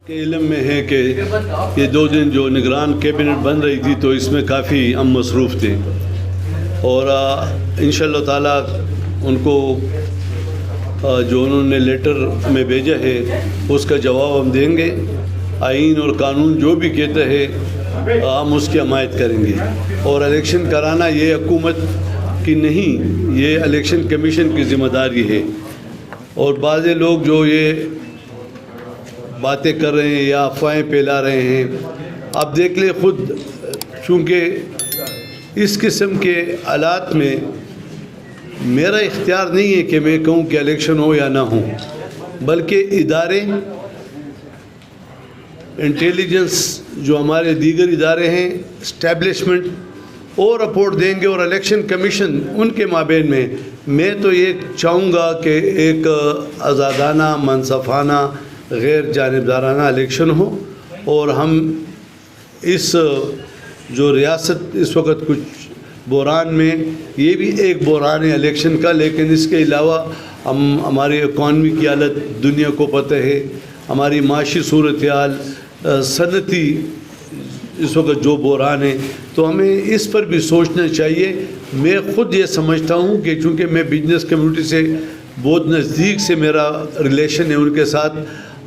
کے علم میں ہے کہ یہ 2 دن جو نگران کیبنٹ بن رہی تھی تو اس میں کافی ہم مصروف تھے، اور انشاءاللہ تعالیٰ ان کو جو انہوں نے لیٹر میں بھیجا ہے اس کا جواب ہم دیں گے۔ آئین اور قانون جو بھی کہتا ہے ہم اس کی حمایت کریں گے، اور الیکشن کرانا یہ حکومت کی نہیں، یہ الیکشن کمیشن کی ذمہ داری ہے۔ اور بعض لوگ جو یہ باتیں کر رہے ہیں یا افواہیں پھیلا رہے ہیں، آپ دیکھ لیں خود، چونکہ اس قسم کے حالات میں میرا اختیار نہیں ہے کہ میں کہوں کہ الیکشن ہو یا نہ ہو، بلکہ ادارے انٹیلیجنس جو ہمارے دیگر ادارے ہیں، اسٹیبلشمنٹ اور رپورٹ دیں گے، اور الیکشن کمیشن ان کے مابین میں تو یہ چاہوں گا کہ ایک آزادانہ، منصفانہ، غیر جانبدارانہ الیکشن ہو، اور ہم اس جو ریاست اس وقت کچھ بحران میں، یہ بھی ایک بحران ہے الیکشن کا، لیکن اس کے علاوہ ہماری اکانومی کی حالت دنیا کو پتہ ہے، ہماری معاشی صورتحال، صنعتی اس وقت جو بحران ہے، تو ہمیں اس پر بھی سوچنا چاہیے۔ میں خود یہ سمجھتا ہوں کہ چونکہ میں بزنس کمیونٹی سے بہت نزدیک سے میرا ریلیشن ہے ان کے ساتھ،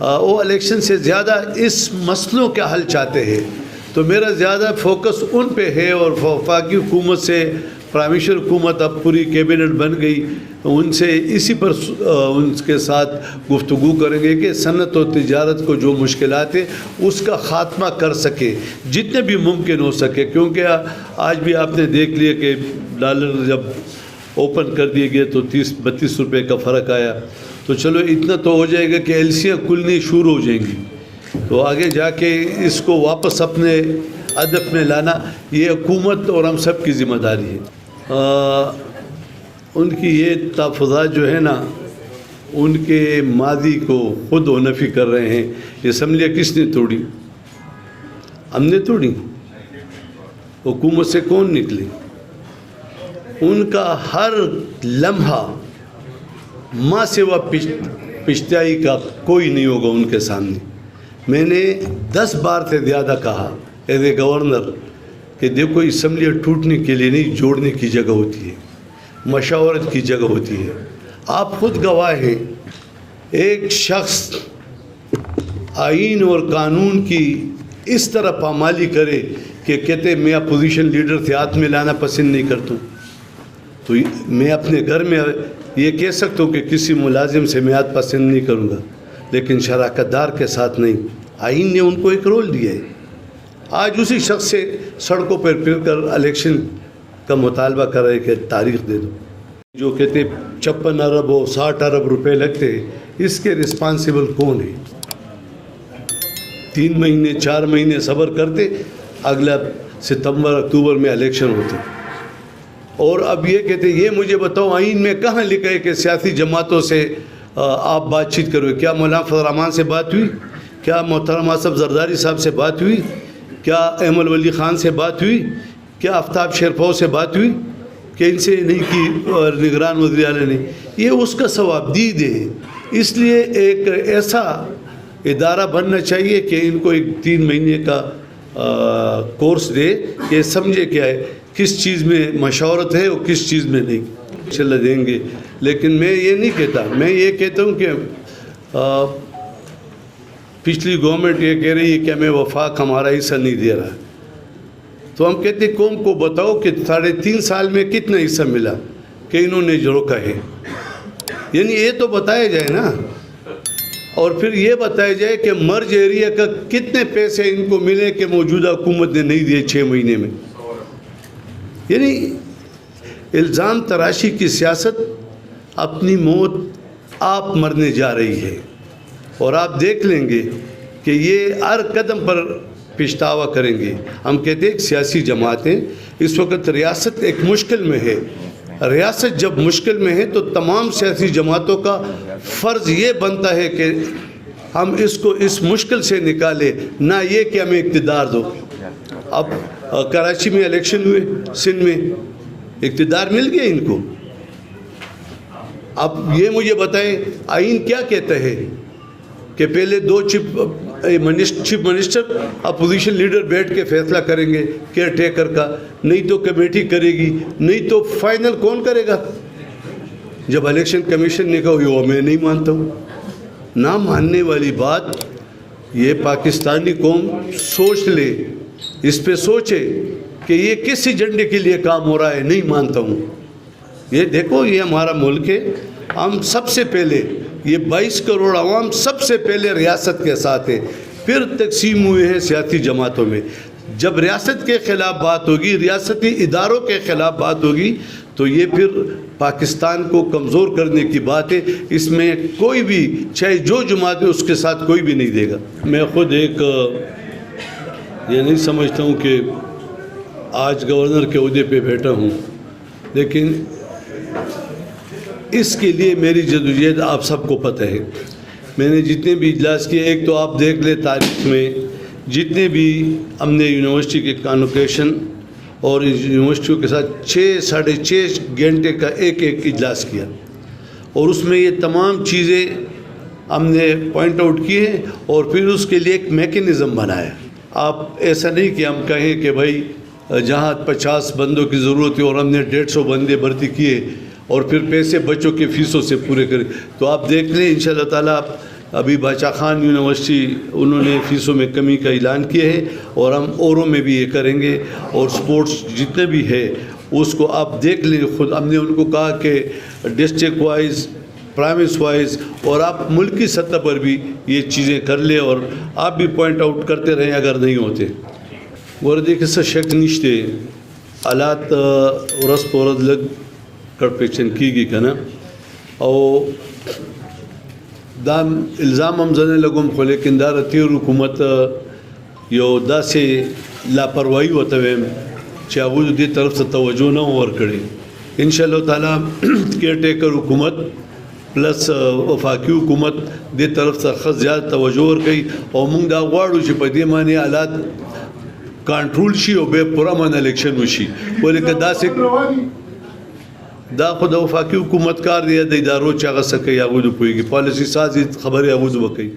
وہ الیکشن سے زیادہ اس مسئلوں کا حل چاہتے ہیں، تو میرا زیادہ فوکس ان پہ ہے، اور وفاقی حکومت سے، پرائم منسٹر حکومت اب پوری کیبنٹ بن گئی، ان سے اسی پر ان کے ساتھ گفتگو کریں گے کہ صنعت و تجارت کو جو مشکلات ہیں اس کا خاتمہ کر سکے جتنے بھی ممکن ہو سکے، کیونکہ آج بھی آپ نے دیکھ لیا کہ ڈالر جب اوپن کر دیے گئے تو 30-32 روپے کا فرق آیا، تو چلو اتنا تو ہو جائے گا کہ ایلسیاں کھلنی شروع ہو جائیں گی، تو آگے جا کے اس کو واپس اپنے ہدف میں لانا یہ حکومت اور ہم سب کی ذمہ داری ہے۔ ان کی یہ تحفظات جو ہے نا، ان کے ماضی کو خود و نفی کر رہے ہیں۔ اسمبلیاں کس نے توڑی؟ ہم نے توڑی؟ حکومت سے کون نکلے؟ ان کا ہر لمحہ ماں سوا پشتائی کا کوئی نہیں ہوگا ان کے سامنے۔ میں نے 10 بار سے زیادہ کہا ایز اے گورنر کہ دیکھو، اسمبلیاں ٹوٹنے کے لیے نہیں، جوڑنے کی جگہ ہوتی ہے، مشاورت کی جگہ ہوتی ہے۔ آپ خود گواہ ہیں، ایک شخص آئین اور قانون کی اس طرح پامالی کرے کہ کہتے میں اپوزیشن لیڈر سے ہاتھ میں لانا پسند نہیں کرتا ہوں، تو میں اپنے گھر میں یہ کہہ سکتا ہوں کہ کسی ملازم سے میں ہاتھ پسند نہیں کروں گا، لیکن شراکت دار کے ساتھ نہیں۔ آئین نے ان کو ایک رول دیا ہے۔ آج اسی شخص سے سڑکوں پر پھر کر الیکشن کا مطالبہ کر رہے کہ تاریخ دے دو، جو کہتے 56 ارب و 60 ارب روپے لگتے، اس کے رسپانسیبل کون ہے؟ 3 مہینے 4 مہینے صبر کرتے، اگلا ستمبر اکتوبر میں الیکشن ہوتے، اور اب یہ کہتے یہ مجھے بتاؤ آئین میں کہاں لکھا ہے کہ سیاسی جماعتوں سے آپ بات چیت کرو؟ کیا مولانا فضل الرحمان سے بات ہوئی؟ کیا محترم آصف زرداری صاحب سے بات ہوئی؟ کیا احمد ولی خان سے بات ہوئی؟ کیا آفتاب شیرپاؤ سے بات ہوئی کہ ان سے نہیں کی؟ اور نگران وزیر اعلیٰ نے یہ اس کا ثوابدید ہے۔ اس لیے ایک ایسا ادارہ بننا چاہیے کہ ان کو ایک 3 مہینے کا کورس دے کہ سمجھے کیا ہے، کس چیز میں مشاورت ہے اور کس چیز میں نہیں، انشاءاللہ دیں گے۔ لیکن میں یہ نہیں کہتا، میں یہ کہتا ہوں کہ پچھلی گورنمنٹ یہ کہہ رہی ہے کہ ہمیں وفاق ہمارا حصہ نہیں دے رہا، تو ہم کہتے ہیں قوم کو بتاؤ کہ 3.5 سال میں کتنا حصہ ملا کہ انہوں نے جو روکا ہے، یعنی یہ تو بتایا جائے نا، اور پھر یہ بتایا جائے کہ مرج ایریا کا کتنے پیسے ان کو ملے کہ موجودہ حکومت نے نہیں دیے 6 مہینے میں۔ یعنی الزام تراشی کی سیاست، اپنی موت آپ مرنے جا رہی ہے، اور آپ دیکھ لیں گے کہ یہ ہر قدم پر پچھتاوا کریں گے۔ ہم کہتے ہیں سیاسی جماعتیں اس وقت ریاست ایک مشکل میں ہے، ریاست جب مشکل میں ہے تو تمام سیاسی جماعتوں کا فرض یہ بنتا ہے کہ ہم اس کو اس مشکل سے نکالے، نہ یہ کہ ہمیں اقتدار دو۔ اب کراچی میں الیکشن ہوئے، سندھ میں اقتدار مل گیا ان کو۔ اب یہ مجھے بتائیں آئین کیا کہتا ہے کہ پہلے 2 chief chief minister opposition leader بیٹھ کے فیصلہ کریں گے کیئر ٹیکر کا, نہیں تو کمیٹی کرے گی, نہیں تو فائنل کون کرے گا؟ جب الیکشن کمیشن نے کہا یہ میں نہیں مانتا ہوں. نہ ماننے والی بات, یہ پاکستانی قوم سوچ لے, اس پہ سوچے کہ یہ کس ایجنڈے کے لیے کام ہو رہا ہے. نہیں مانتا ہوں. یہ دیکھو, یہ ہمارا ملک ہے, ہم سب سے پہلے, یہ 22 کروڑ عوام سب سے پہلے ریاست کے ساتھ ہے, پھر تقسیم ہوئے ہیں سیاسی جماعتوں میں. جب ریاست کے خلاف بات ہوگی, ریاستی اداروں کے خلاف بات ہوگی, تو یہ پھر پاکستان کو کمزور کرنے کی بات ہے. اس میں کوئی بھی, چاہے جو جماعت ہے, اس کے ساتھ کوئی بھی نہیں دے گا. میں خود ایک یہ نہیں سمجھتا ہوں کہ آج گورنر کے عہدے پہ بیٹھا ہوں, لیکن اس کے لیے میری جدوجہد آپ سب کو پتہ ہے. میں نے جتنے بھی اجلاس کیے, ایک تو آپ دیکھ لیں تاریخ میں جتنے بھی ہم نے یونیورسٹی کے کانوکیشن اور یونیورسٹیوں کے ساتھ 6-6.5 گھنٹے کا ایک اجلاس کیا, اور اس میں یہ تمام چیزیں ہم نے پوائنٹ آؤٹ کی ہیں, اور پھر اس کے لیے ایک میکینزم بنایا. آپ ایسا نہیں کہ ہم کہیں کہ بھائی جہاں 50 بندوں کی ضرورت ہے اور ہم نے 150 بندے بھرتی کیے اور پھر پیسے بچوں کے فیسوں سے پورے کریں. تو آپ دیکھ لیں انشاءاللہ تعالیٰ, ابھی باچا خان یونیورسٹی انہوں نے فیسوں میں کمی کا اعلان کیا ہے, اور ہم اوروں میں بھی یہ کریں گے. اور سپورٹس جتنے بھی ہے اس کو آپ دیکھ لیں خود. ہم نے ان کو کہا کہ ڈسٹرکٹ وائز, پرائمس وائز, اور آپ ملکی سطح پر بھی یہ چیزیں کر لیں, اور آپ بھی پوائنٹ آؤٹ کرتے رہیں اگر نہیں ہوتے. وردی کے سے شک نشتے حالات ورس پورد لگ کر پیچھن کی گی کنا, اور دام الزام ہم زنے لگوں خو, لیکن دار تیر حکومت یو دا سے لاپرواہی ہوتا ہے چاہو دی طرف سے توجہ نہ اور کرے. انشاءاللہ تعالیٰ کیئر ٹیکر حکومت پلس وفاقی حکومت دی طرف سے خاص زیادہ توجہ اور گئی, اور منگ دا غواړو چې په دې معنی حالات کنټرول شي او به پوره من الیکشن وشي. ولیکن دا سے دا خود وفاقی حکومت کار دی د ادارو چې هغه څه کوي هغوی د پوهېږي, پالیسي سازي خبرې هغوی د وکوي.